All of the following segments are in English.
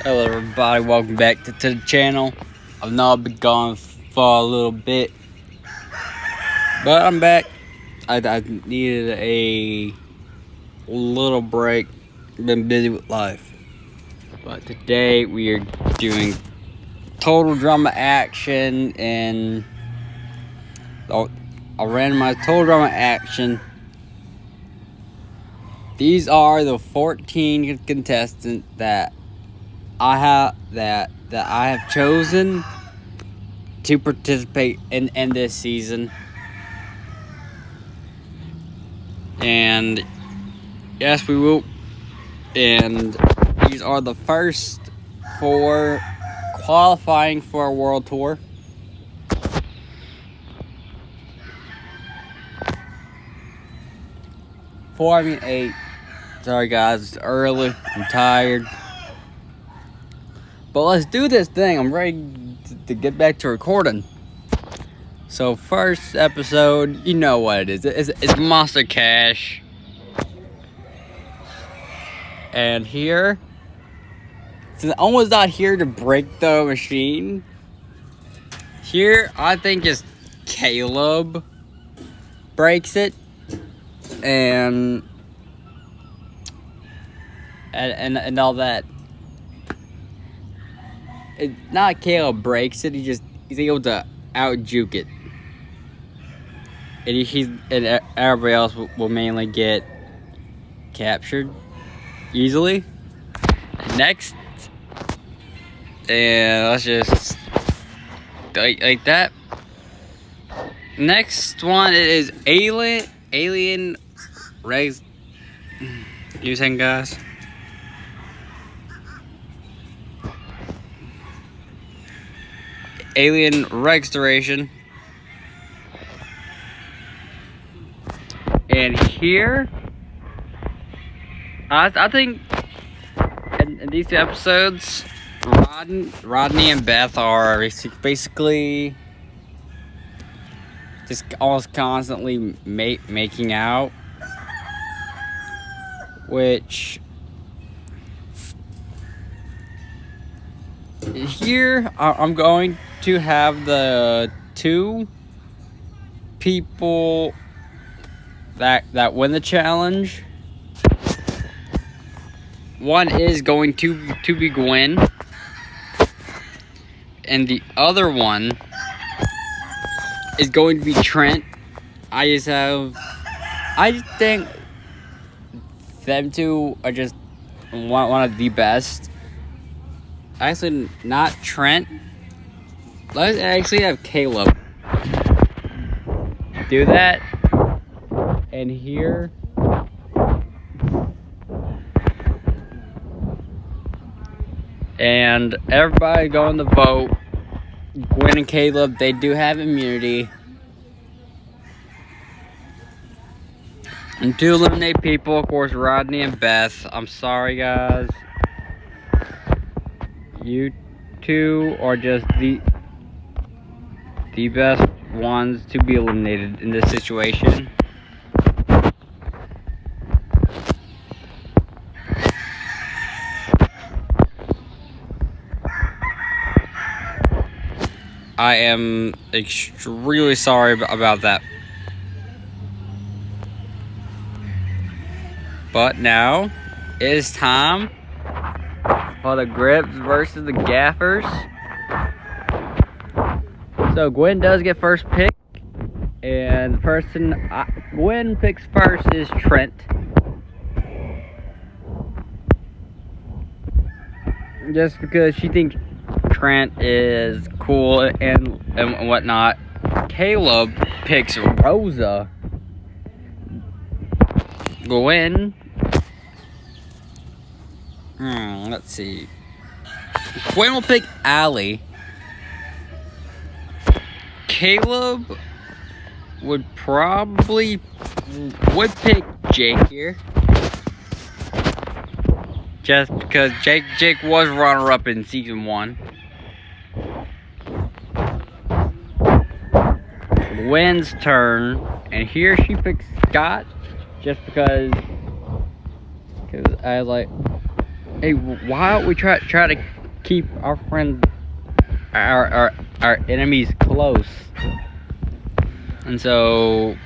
Hello everybody, welcome back to the channel. I've not been gone for a little bit, but I'm back. I needed a little break, been busy with life. But today we are doing total drama action and a randomized total drama action. These are the 14 contestants that I have chosen to participate in this season. And yes, we will. And these are the first 4 qualifying for a world tour. I mean 8. Sorry guys, it's early. I'm tired. But let's do this thing. I'm ready to get back to recording. So first episode, you know what it is. It's Monster Cash. And here, since Owen's not here to break the machine, here I think is Caleb breaks it. And all that. It's not Caleb breaks it, he's able to out-juke it. And everybody else will mainly get captured easily. Next, and let's just like that. Next one is Alien Regs. You saying, guys? Alien Restoration. And here, I think in these 2 episodes, Rodney and Beth are basically just almost constantly making out, which here I'm going to have the 2 people that win the challenge. One is going to be Gwen, and the other one is going to be Trent. I just think them 2 are just one of the best. Actually, not Trent. Let's actually have Caleb do that. And here, and everybody going to vote. Gwen and Caleb, they do have immunity. And to eliminate people, of course, Rodney and Beth. I'm sorry, guys. You 2 are just the best ones to be eliminated in this situation. I am extremely sorry about that. But now it is time for the Grips versus the Gaffers. So Gwen does get first pick, and the person Gwen picks first is Trent. Just because she thinks Trent is cool and whatnot. Caleb picks Rosa. Gwen. Let's see. Gwen will pick Allie. Caleb would pick Jake here. Just because Jake was runner-up in season 1. Gwen's turn, and here she picks Scott, just because I like Hey, why don't we try to keep our friends, our enemies close? And so,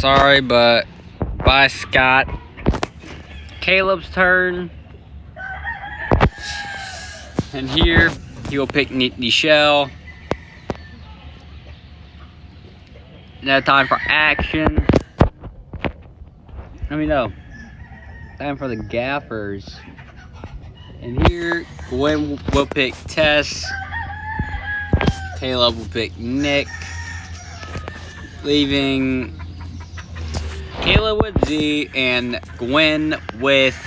sorry, but bye, Scott. Caleb's turn. And here, he will pick Nichelle. Now time for action. Let me know. Time for the gaffers. And here, Gwen will pick Tess. Caleb will pick Nick. Leaving Caleb with Z and Gwen with...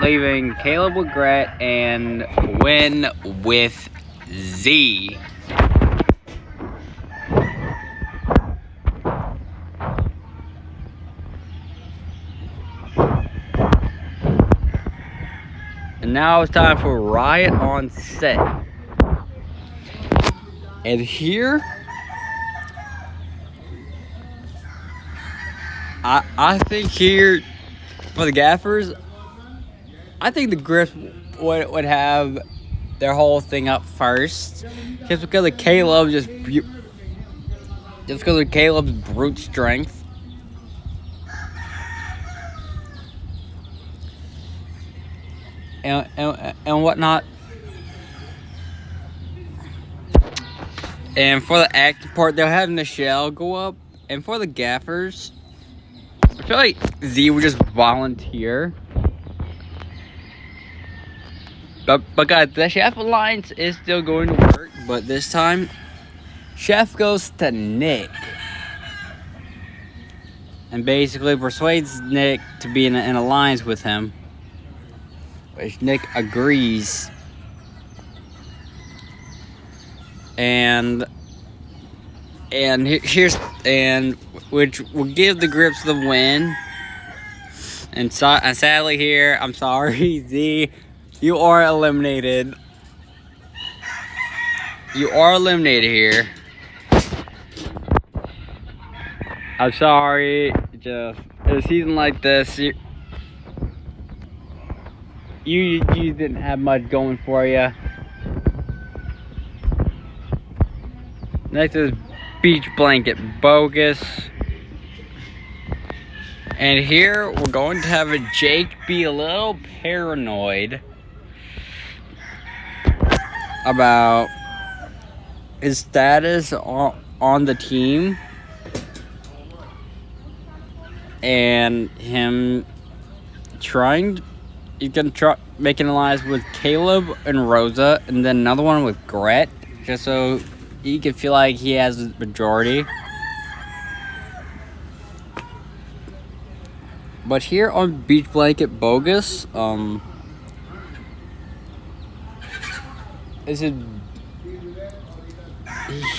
Leaving Caleb with Gret and Gwen with Z. And now it's time for Riot on set. And here, I think here, for the gaffers, I think the Grips would have their whole thing up first. Just because of Caleb's brute strength. And whatnot. And for the acting part, they'll have Nichelle go up. And for the gaffers, I feel like Z would just volunteer. But guys, the Chef Alliance is still going to work. But this time, Chef goes to Nick. And basically persuades Nick to be in an alliance with him. Which Nick agrees. And which will give the Grips the win. And sadly here, I'm sorry, Z, you are eliminated. You are eliminated here. I'm sorry, just in a season like this, you didn't have much going for you. Next is Beach Blanket Bogus. And here we're going to have Jake be a little paranoid about his status on the team. And him he's gonna try make an alliance with Caleb and Rosa, and then another one with Gret, just so he can feel like he has the majority. But here on Beach Blanket Bogus, is it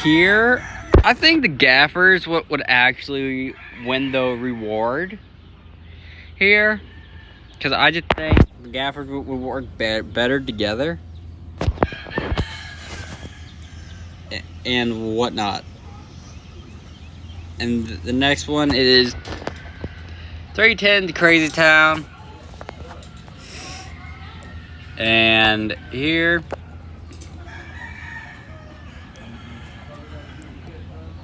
here? I think the gaffers would actually win the reward here, because I just think the gaffers would work better together and whatnot. And the next one is 310 to Crazy Town. And here,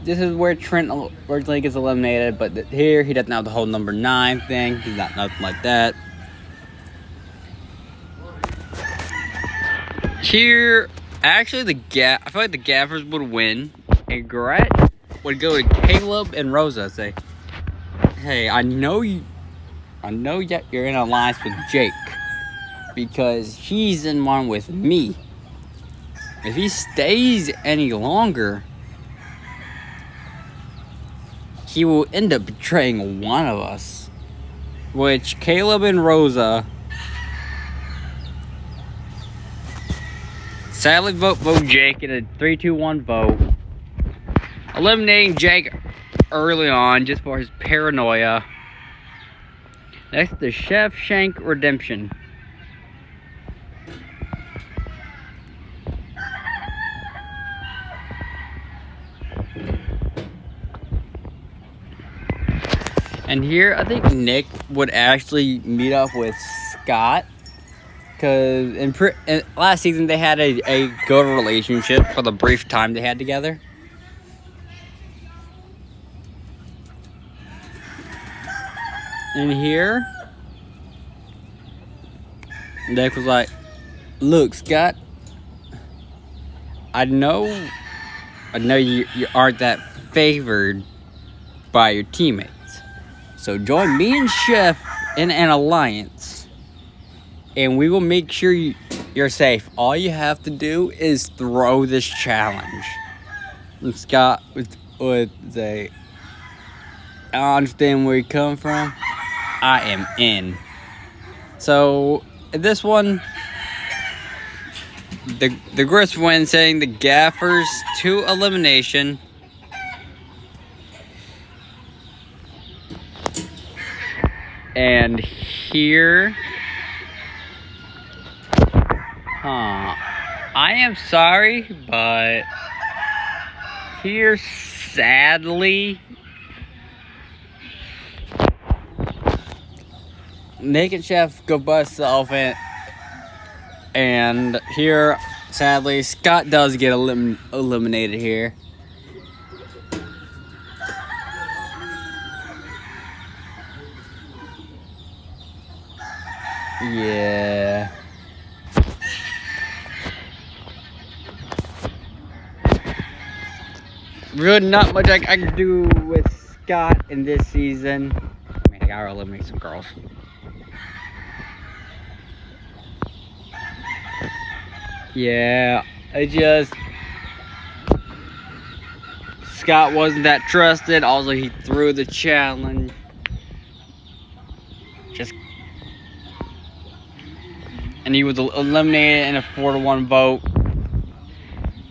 this is where Trent originally gets eliminated, but here he doesn't have the whole number 9 thing. He's not nothing like that. Here, actually, I feel like the gaffers would win, and Gret would go to Caleb and Rosa, say, "Hey, I know you're in an alliance with Jake because he's in one with me. If he stays any longer, he will end up betraying one of us." Which Caleb and Rosa sadly vote Jake in a 3-2-1 vote, eliminating Jake early on just for his paranoia. Next, the Chef Shank Redemption. And here, I think Nick would actually meet up with Scott. Because in last season, they had a good relationship for the brief time they had together. And here, Nick was like, look, Scott, I know you aren't that favored by your teammates. So join me and Chef in an alliance, and we will make sure you're safe. All you have to do is throw this challenge. And Scott would say, I understand where you come from. I am in. So this one, the Griffs win, saying the Gaffers to elimination. And here, I am sorry, but here, sadly, Nick and Chef go bust the elephant, and here, sadly, Scott does get eliminated here. Yeah. Really not much I can do with Scott in this season. Man, I gotta eliminate some girls. Yeah, Scott wasn't that trusted. Also, he threw the challenge. And he was eliminated in a 4-1 vote.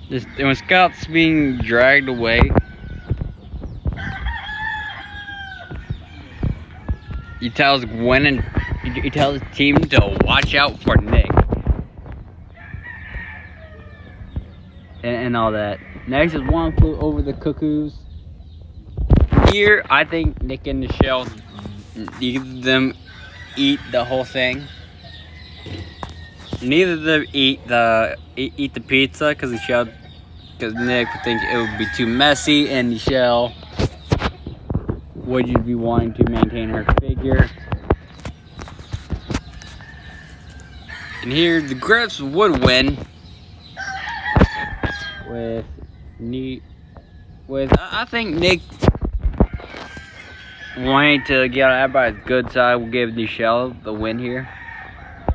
And when Scott's being dragged away, he tells Gwen and he tells his team to watch out for Nick. And all that. Next is One Flew Over the Cuckoos. Here, I think Nick and Michelle, neither of them eat the whole thing. Neither of them eat the pizza because Nick would think it would be too messy, and Michelle would just be wanting to maintain her figure. And here, the Griffs would win with I think Nick wanting to get on everybody's good side. We'll give Michelle the win here.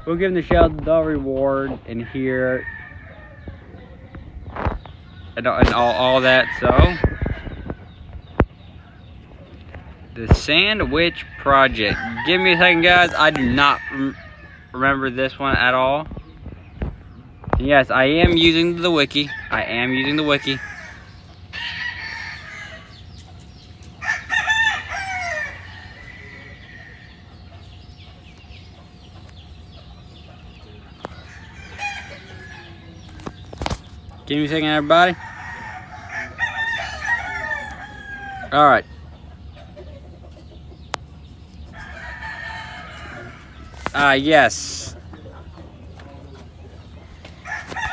We'll give Michelle the reward in here and all that. So the Sandwich Project. Give me a second, guys. I do not remember this one at all. And yes, I am using the wiki. Give me a second, everybody. Alright. Yes.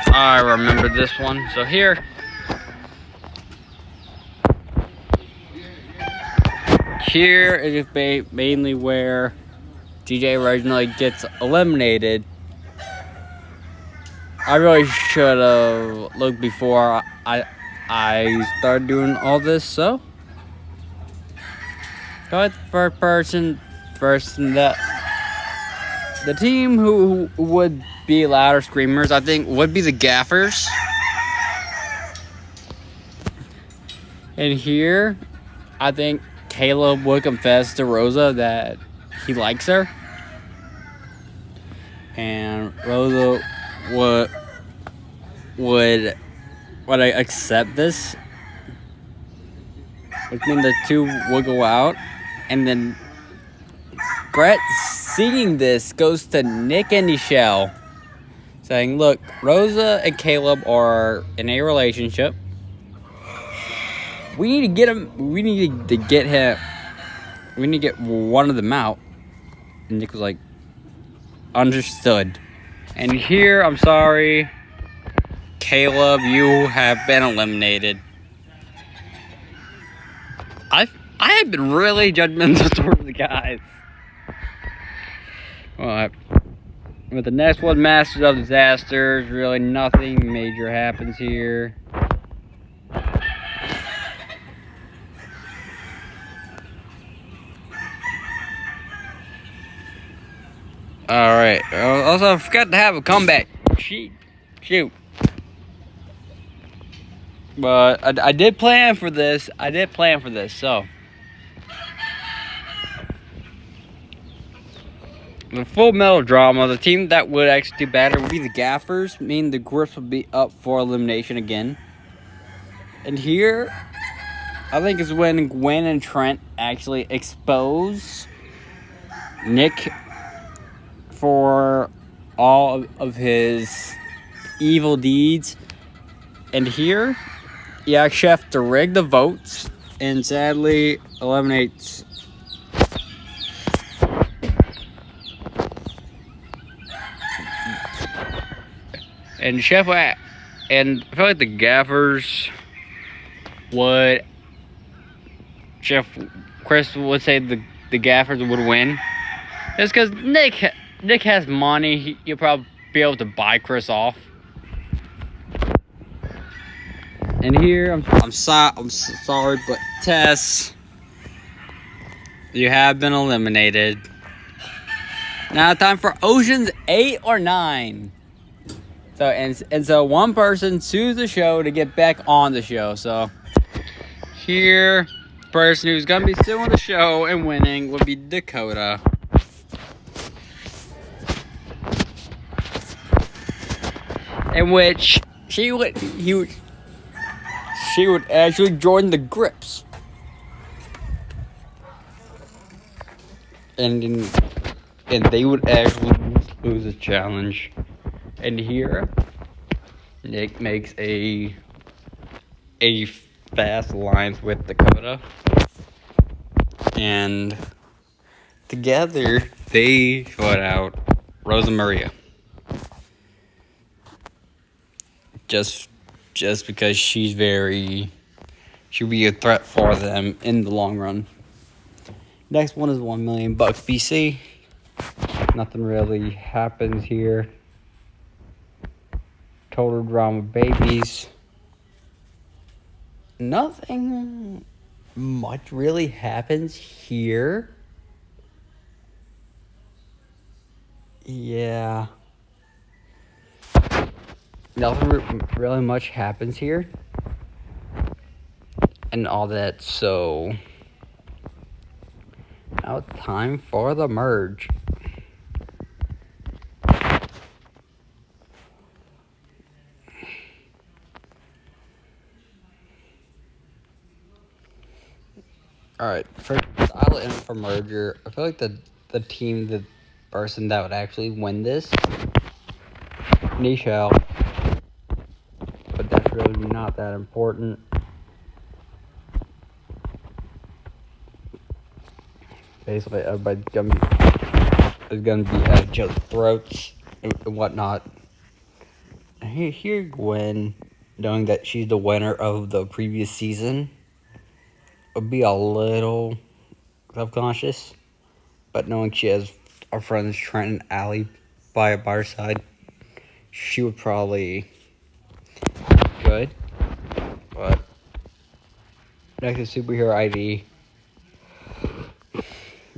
I remember this one. So here is mainly where DJ originally gets eliminated. I really should have looked before I started doing all this. So go ahead, first the team who would be louder screamers, I think, would be the Gaffers. And here, I think Caleb would confess to Rosa that he likes her. And Rosa would accept this. Which means the two would go out. And then Brett, seeing this, goes to Nick and Michelle, saying, look, Rosa and Caleb are in a relationship. We need to get We need to get one of them out. And Nick was like, understood. And here, I'm sorry, Caleb, you have been eliminated. I have been really judgmental towards the guys. Well, with the next one, Masters of Disasters, really nothing major happens here. Alright, also I forgot to have a comeback. Shoot. But I did plan for this. So the full melodrama, the team that would actually do better would be the Gaffers, meaning the Grips would be up for elimination again. And here, I think is when Gwen and Trent actually expose Nick for all of his evil deeds. And here, you actually have to rig the votes and sadly eliminates and Chef, and I feel like the Gaffers would, Chef Chris would say the Gaffers would win. Just because Nick has money, he'll probably be able to buy Chris off. And here, I'm sorry, but Tess, you have been eliminated. Now time for Oceans 8 or 9. So and so one person sues the show to get back on the show. So here, the person who's gonna be suing the show and winning would be Dakota. In which she would actually join the Grips. And they would actually lose a challenge. And here, Nick makes a fast alliance with Dakota. And together, they put out Rosa Maria. Just because she'll be a threat for them in the long run. Next one is $1 million BC. Nothing really happens here. Total Drama Babies. Nothing much really happens here. Yeah. Nothing really much happens here. And all that, so now it's time for the merge. Alright, first dial in for merger. I feel like the person that would actually win this, Nichelle. But that's really not that important. Basically, everybody's gonna be at each other's throats and whatnot. And here, Gwen, knowing that she's the winner of the previous season, would be a little self-conscious. But knowing she has our friends Trent and Allie by her side, she would probably be good. But next is Superhero ID.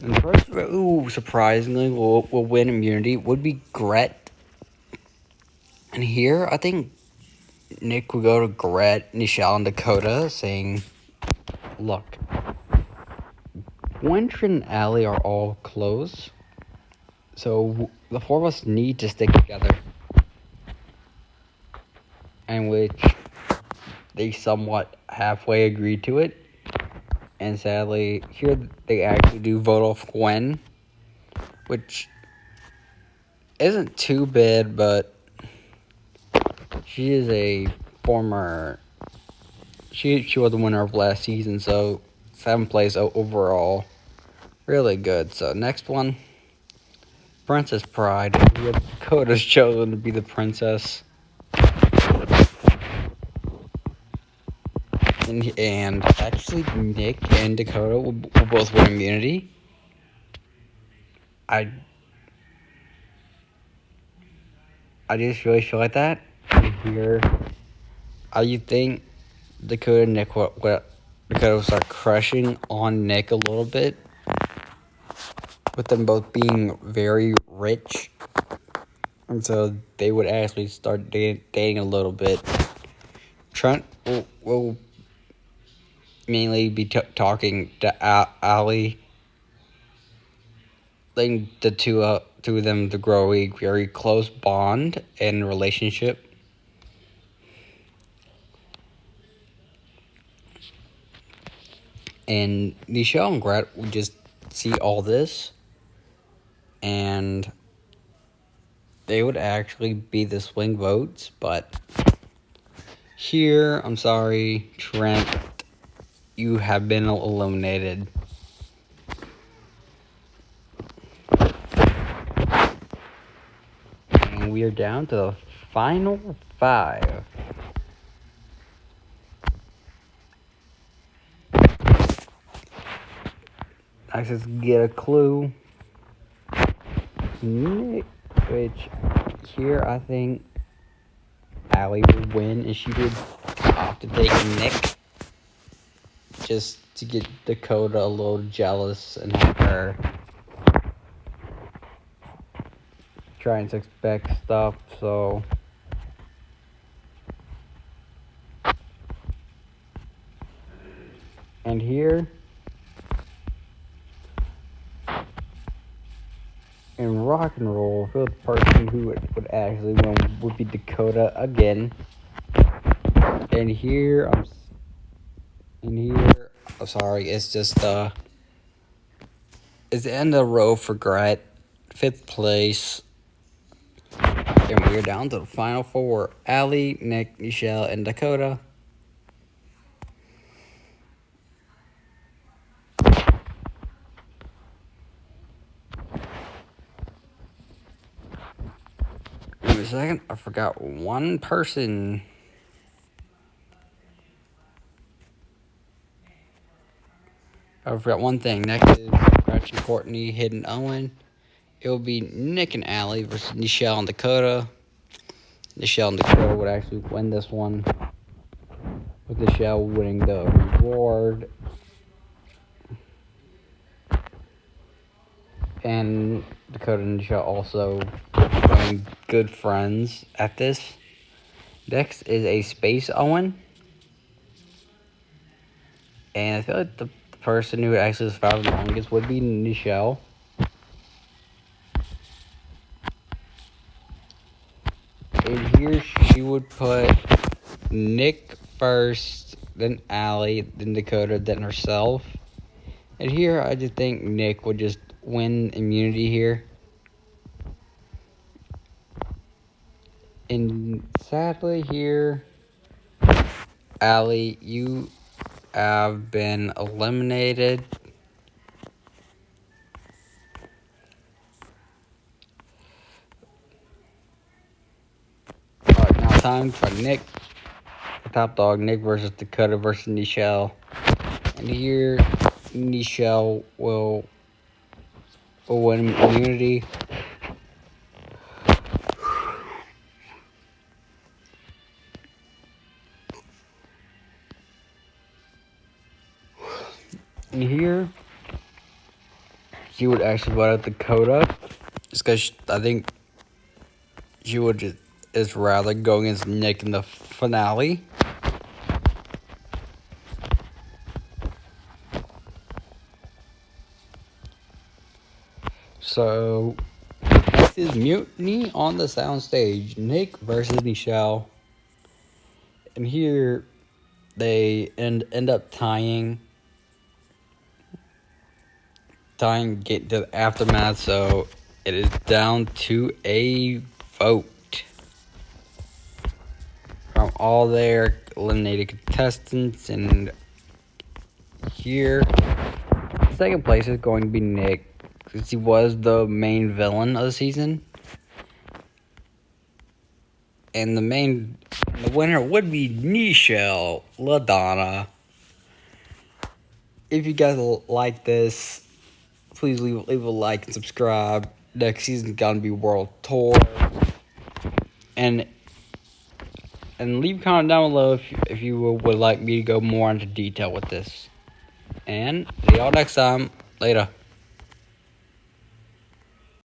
And the person who surprisingly will win immunity would be Gret. And here, I think Nick would go to Gret, Nichelle, and Dakota, saying, look, Winter and Allie are all close, so the four of us need to stick together. And which they somewhat halfway agreed to it. And sadly, here they actually do vote off Gwen, which isn't too bad, but she is a former. She was the winner of last season, so 7th place overall. really good. So next one, Princess Pride. We have Dakota's chosen to be the princess. And actually, Nick and Dakota will both win immunity. I just really feel like that. Here, you think Dakota and Nick what Dakota will start crushing on Nick a little bit, with them both being very rich, and so they would actually start dating a little bit. Trent will mainly be talking to Allie, letting the two of them to grow a very close bond and relationship. And Nichelle and Gret would just see all this, and they would actually be the swing votes. But here, I'm sorry, Trent, you have been eliminated. And we are down to the final 5. I just get a clue. Nick, which here I think Allie would win, and she would opt to take Nick just to get Dakota a little jealous and have her trying to expect stuff. So and here in rock and roll, the person who would actually win would be Dakota again. And here sorry, it's just it's the end of the row for Gret, 5th place. And we're down to the final 4: Allie, Nick, Nichelle, and Dakota. Wait a second, I forgot one person. I forgot one thing. Next is Gretchen, Courtney, Hidden, Owen. It will be Nick and Allie versus Nichelle and Dakota. Nichelle and Dakota would actually win this one, with Nichelle winning the reward. And Dakota and Nichelle also becoming good friends at this. Next is a Space Owen. And I feel like the person who actually survived the longest would be Nichelle. And here she would put Nick first, then Allie, then Dakota, then herself. And here I just think Nick would just win immunity here. And sadly here, Allie, you have been eliminated. Alright, now time for Nick, the top dog, Nick versus Dakota versus Nichelle. And here, Nichelle will win immunity. And here, she would actually vote out Dakota, just because I think she would just rather go against Nick in the finale. So, next is Mutiny on the Soundstage, Nick versus Nichelle. And here, they end up tying, get to the aftermath, so it is down to a vote from all their eliminated contestants. And here Second place is going to be Nick, since he was the main villain of the season. And the winner would be Nichelle LaDonna. If you guys like this, please leave a like and subscribe. Next season's gonna be World Tour. And leave a comment down below if you would like me to go more into detail with this. And see y'all next time. Later.